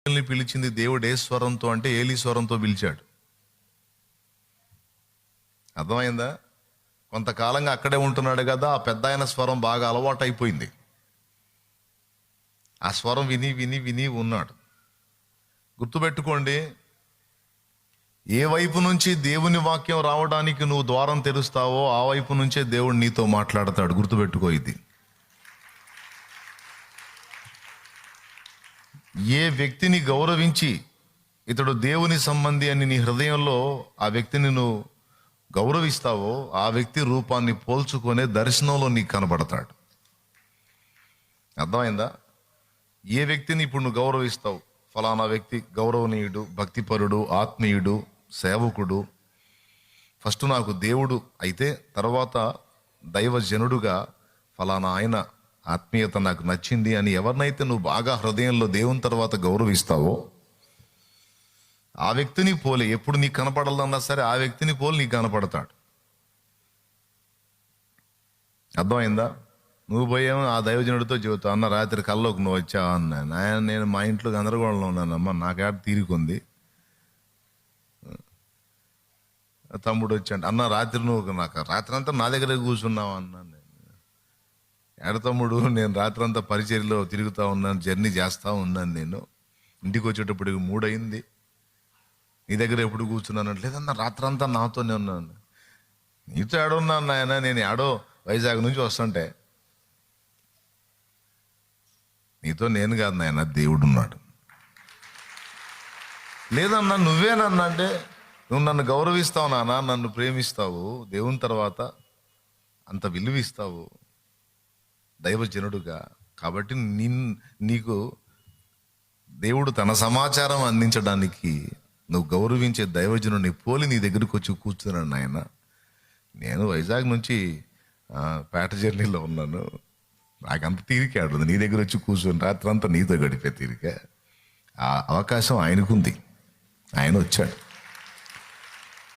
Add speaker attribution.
Speaker 1: పిలిచింది దేవుడు ఏ స్వరంతో అంటే ఏలీ స్వరంతో పిలిచాడు. అర్థమైందా? కొంతకాలంగా అక్కడే ఉంటున్నాడు కదా, ఆ పెద్ద ఆయన స్వరం బాగా అలవాటు అయిపోయింది. ఆ స్వరం విని విని విని ఉన్నాడు. గుర్తుపెట్టుకోండి, ఏ వైపు నుంచి దేవుని వాక్యం రావడానికి నువ్వు ద్వారం తెరుస్తావో ఆ వైపు నుంచే దేవుడు నీతో మాట్లాడతాడు. గుర్తుపెట్టుకో ఇది. ఏ వ్యక్తిని గౌరవించి ఇతడు దేవుని సంబంధి అని నీ హృదయంలో ఆ వ్యక్తిని నువ్వు గౌరవిస్తావో ఆ వ్యక్తి రూపాన్ని పోల్చుకునే దర్శనంలో నీకు కనబడతాడు. అర్థమైందా? ఏ వ్యక్తిని ఇప్పుడు నువ్వు గౌరవిస్తావు, ఫలానా వ్యక్తి గౌరవనీయుడు, భక్తిపరుడు, ఆత్మీయుడు, సేవకుడు, ఫస్ట్ నాకు దేవుడు అయితే తర్వాత దైవజనుడుగా ఫలానా ఆయన ఆత్మీయత నాకు నచ్చింది అని ఎవరినైతే నువ్వు బాగా హృదయంలో దేవుని తర్వాత గౌరవిస్తావో ఆ వ్యక్తిని పోలి ఎప్పుడు నీకు కనపడాలన్నా సరే ఆ వ్యక్తిని పోలి నీకు కనపడతాడు. అర్థమైందా? నువ్వు పోయేమో ఆ దైవజనుడితో చెబుతావు, అన్న రాత్రి కల్లోకి నువ్వు వచ్చావా అన్నాను. నేను మా ఇంట్లో గందరగోళంలో ఉన్నానమ్మా, నాకేడ తీరుకుంది. తమ్ముడు వచ్చాడు, అన్న రాత్రి నువ్వు రాత్రి అంతా నా దగ్గరే కూర్చున్నావా అన్నాను. ఎడ తమ్ముడు, నేను రాత్రి అంతా పరిచర్యలో తిరుగుతూ ఉన్నాను, జర్నీ చేస్తూ ఉన్నాను. నేను ఇంటికి వచ్చేటప్పటికి 3 అయింది. నీ దగ్గర ఎప్పుడు కూర్చున్నాను? లేదన్నా రాత్రంతా నాతోనే ఉన్నాను. నీతో ఏడున్నాను నాయన, నేను ఏడో వైజాగ్ నుంచి వస్తుంటే. నీతో నేను కాదు నాయన, దేవుడు ఉన్నాడు. లేదన్నా నువ్వేనన్నా అంటే, నువ్వు నన్ను గౌరవిస్తావు నాన్న, నన్ను ప్రేమిస్తావు, దేవుని తర్వాత అంత విలువిస్తావు దైవజనుడుగా. కాబట్టి నీకు దేవుడు తన సమాచారం అందించడానికి నువ్వు గౌరవించే దైవజనుడిని పోలి నీ దగ్గరికి వచ్చి కూర్చున్నాను నాయన. నేను వైజాగ్ నుంచి పేట జర్నీలో ఉన్నాను, నాకంత తీరిక ఆడుంది, నీ దగ్గర వచ్చి కూర్చొని రాత్రంతా నీతో గడిపే తీరిక. ఆ అవకాశం ఆయనకుంది, ఆయన వచ్చాడు.